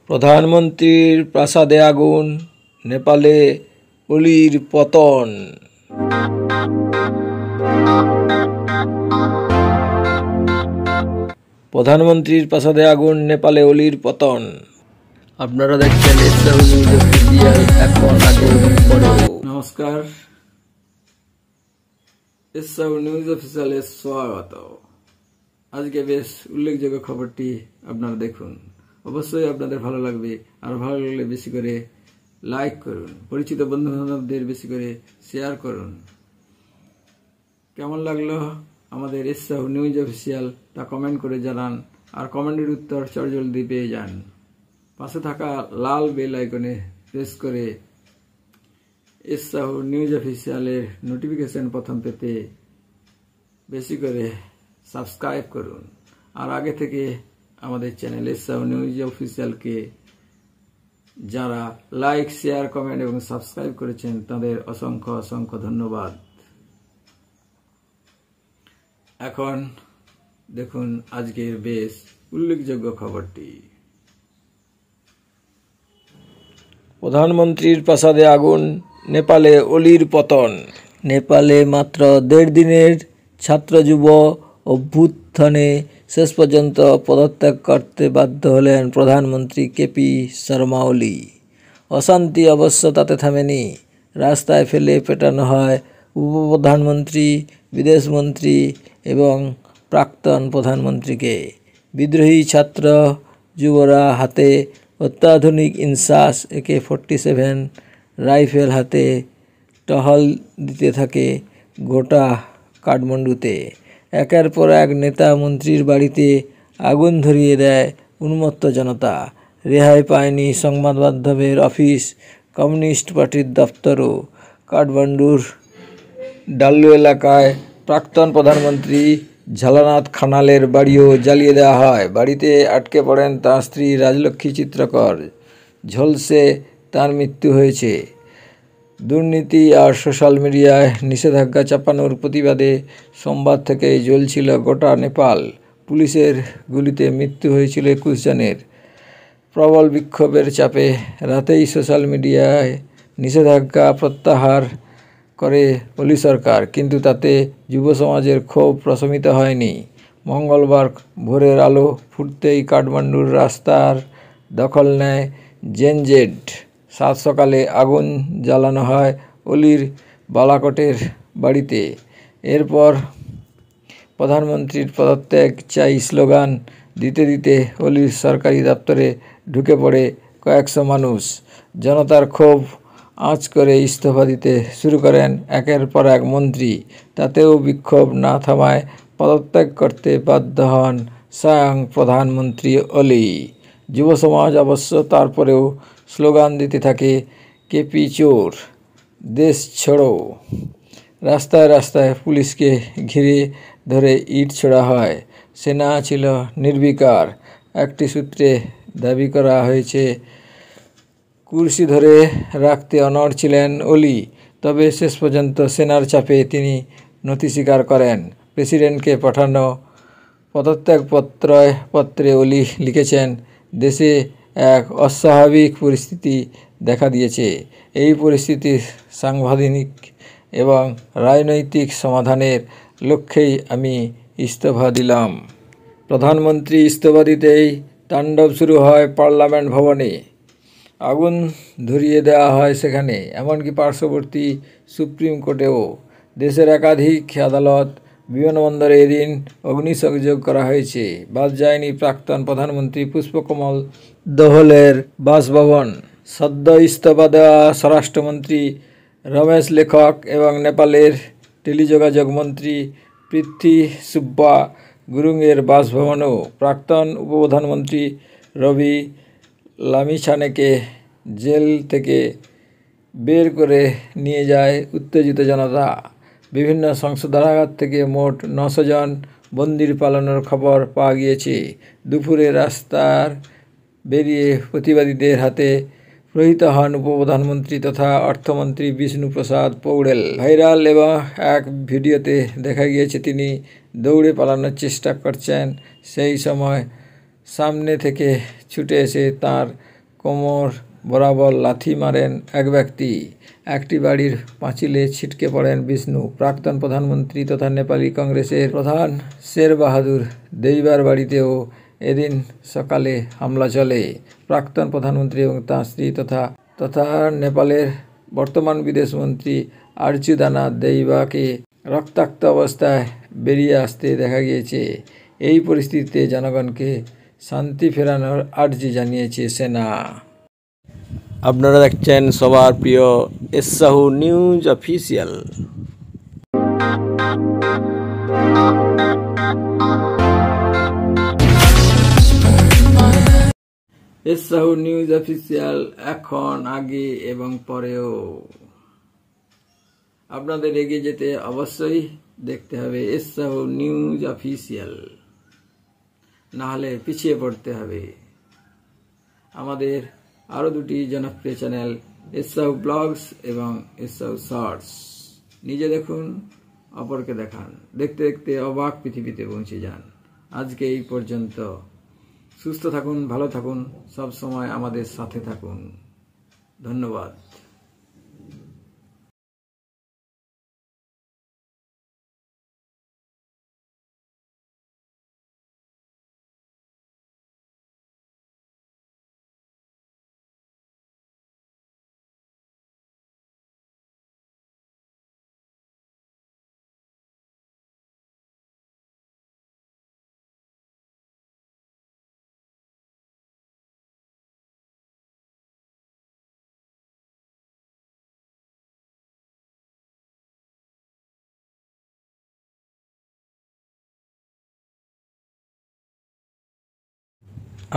প্রধানমন্ত্রীর প্রাসাদে আগুন, নেপালে অলির পতন। প্রধানমন্ত্রীর প্রাসাদে আগুন, নেপালে অলির পতন। আপনারা দেখছেন এসসাহু নিউজ অফিসিয়াল, এখন আগে পরেও। নমস্কার, এসসাহু নিউজ অফিসিয়ালে স্বাগত। আজকে বেশ উল্লেখযোগ্য খবরটি আপনারা দেখুন। অবশ্যই আপনাদের ভালো লাগবে, আর ভালো লাগলে বেশি করে লাইক করুন, পরিচিত বন্ধু বান্ধবদের বেশি করে শেয়ার করুন। কেমন লাগলো আমাদের এসসাহু নিউজ অফিসিয়াল তা কমেন্ট করে জানান, আর কমেন্টের উত্তর চটজলদি পেয়ে যান। পাশে থাকা লাল বেল আইকনে প্রেস করে এসসাহু নিউজ অফিসিয়ালের নোটিফিকেশন প্রথম পেতে বেশি করে সাবস্ক্রাইব করুন। আর আগে থেকে আমাদের চ্যানেল এসসাহু নিউজ অফিসিয়ালকে যারা লাইক, শেয়ার, কমেন্ট এবং সাবস্ক্রাইব করেছেন তাদের অসংখ্য অসংখ্য ধন্যবাদ। এখন দেখুন আজকের বেশ উল্লেখযোগ্য খবরটি। প্রধানমন্ত্রীর প্রাসাদে আগুন, নেপালে অলির পতন। নেপালে মাত্র 1.5 দিনের ছাত্র যুব অভ্যুত্থানে শেষ পর্যন্ত পদত্যাগ করতে বাধ্য হলেন প্রধানমন্ত্রী কেপি শর্মা ওলি। অশান্তি অবশ্য তাতে থামেনি। রাস্তায় ফেলে পেটানো হয় উপপ্রধানমন্ত্রী, বিদেশমন্ত্রী এবং প্রাক্তন প্রধানমন্ত্রীকে। বিদ্রোহী ছাত্র যুবরা হাতে অত্যাধুনিক ইনসাস AK-47 রাইফেল হাতে টহল দিতে থাকে গোটা কাঠমান্ডুতে। একের পর এক নেতা মন্ত্রীর বাড়িতে আগুন ধরিয়ে দেয় উন্মত্ত জনতা। রেহাই পায়নি সংবাদ মাধ্যমের অফিস, কমিউনিস্ট পার্টির দপ্তরও। কাঠমান্ডুর ডাল্লু এলাকায় প্রাক্তন প্রধানমন্ত্রী ঝালানাথ খানালের বাড়িও জ্বালিয়ে দেওয়া হয়। বাড়িতে আটকে পড়েন তাঁর স্ত্রী রাজলক্ষ্মী চিত্রকর। ঝলসে তার মৃত্যু হয়েছে। দুর্নীতি আর সোশ্যাল মিডিয়ায় নিষেধাজ্ঞা চাপানোর প্রতিবাদে সোমবার থেকেই জ্বলছিল গোটা নেপাল। পুলিশের গুলিতে মৃত্যু হয়েছিল 21 জনের। প্রবল বিক্ষোভের চাপে রাতেই সোশ্যাল মিডিয়ায় নিষেধাজ্ঞা প্রত্যাহার করে ওলি সরকার, কিন্তু তাতে যুব সমাজের ক্ষোভ প্রশমিত হয়নি। মঙ্গলবার ভোরের আলো ফুটতেই কাঠমান্ডুর রাস্তার দখল নেয় জেনজেড। সাত সকালে আগুন জ্বালানো হয় অলির বালাকোটের বাড়িতে। এরপর প্রধানমন্ত্রীর পদত্যাগ চাই স্লোগান দিতে দিতে অলির সরকারি দপ্তরে ঢুকে পড়ে কয়েকশো মানুষ। জনতার ক্ষোভ আঁচ করে ইস্তফা দিতে শুরু করেন একের পর এক মন্ত্রী। তাতেও বিক্ষোভ না থামায় পদত্যাগ করতে বাধ্য হন স্বয়ং প্রধানমন্ত্রী ওলি। যুব সমাজ অবশ্য তারপরেও স্লোগান দিতে থাকে কেপি চোর, দেশ ছোড়ো। রাস্তায় রাস্তায় পুলিশকে ঘিরে ধরে ইট ছোড়া হয়। সেনা ছিল নির্বিকার। একটি সূত্রে দাবি করা হয়েছে কুর্সি ধরে রাখতে অনড় ছিলেন ওলি। তবে শেষ পর্যন্ত সেনার চাপে তিনি নথি স্বীকার করেন। প্রেসিডেন্টকে পাঠানো পত্রে ওলি লিখেছেন, দেশে এক অস্বাভাবিক পরিস্থিতি দেখা দিয়েছে। এই পরিস্থিতির সাংবিধানিক এবং রাজনৈতিক সমাধানের লক্ষ্যেই আমি ইস্তফা দিলাম। প্রধানমন্ত্রী ইস্তফা দিতেই তাণ্ডব শুরু হয় পার্লামেন্ট ভবনে। আগুন ধরিয়ে দেওয়া হয় সেখানে, এমনকি পার্শ্ববর্তী সুপ্রিম কোর্টেও। দেশের একাধিক আদালত, বিমানবন্দরে এদিন অগ্নিসংযোগ করা হয়েছে। বাদ যায়নি প্রাক্তন প্রধানমন্ত্রী পুষ্পকমল দহলের বাসভবন। সদ্য ইস্তফা দেওয়া স্বরাষ্ট্রমন্ত্রী রমেশ লেখক এবং নেপালের টেলিযোগাযোগ মন্ত্রী পৃথ্বী সুব্বা গুরুংয়ের বাসভবনও। প্রাক্তন উপপ্রধানমন্ত্রী রবি লামিছানেকে জেল থেকে বের করে নিয়ে যায় উত্তেজিত জনতা। বিভিন্ন সংশোধনাগার থেকে মোট 900 জন বন্দির পালানোর খবর পাওয়া গিয়েছে। দুপুরে রাস্তার বেরিয়ে প্রতিবাদীদের হাতে প্রহৃত হন উপপ্রধানমন্ত্রী তথা অর্থমন্ত্রী বিষ্ণু প্রসাদ পৌড়েল। ভাইরাল এবং এক ভিডিওতে দেখা গিয়েছে তিনি দৌড়ে পালানোর চেষ্টা করছেন। সেই সময় সামনে থেকে ছুটে এসে তাঁর কোমর বরাবর লাথি মারেন এক ব্যক্তি। একটি বাড়ির পাঁচিলে ছিটকে পড়েন বিষ্ণু। প্রাক্তন প্রধানমন্ত্রী তথা নেপালি কংগ্রেসের প্রধান শের বাহাদুর দেইবার বাড়িতেও এদিন সকালে হামলা চলে। প্রাক্তন প্রধানমন্ত্রী এবং তাঁর স্ত্রী তথা নেপালের বর্তমান বিদেশমন্ত্রী আর্চুদানা দেইবাকে রক্তাক্ত অবস্থায় বেরিয়ে আসতে দেখা গিয়েছে। এই পরিস্থিতিতে জনগণকে শান্তি ফেরানোর আর্জি জানিয়েছে সেনা। আপনারা দেখছেন সবার প্রিয় S Sahu news official. S Sahu news official এখন, আগে এবং পরেও আপনাদের এগিয়ে যেতে অবশ্যই দেখতে হবে এস সাহু নিউজ অফিসিয়াল, না হলে পিছিয়ে পড়তে হবে। আমাদের আরও দুটি জনপ্রিয় চ্যানেল এস সাহু ব্লগস এবং এস সাহু শর্টস। নিজে দেখুন, অপরকে দেখান। দেখতে দেখতে অবাক পৃথিবীতে পৌঁছে যান। আজকে এই পর্যন্ত। সুস্থ থাকুন, ভালো থাকুন, সব সময় আমাদের সাথে থাকুন। ধন্যবাদ।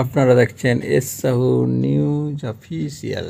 আপনারা দেখছেন এস সাহু নিউজ অফিসিয়াল।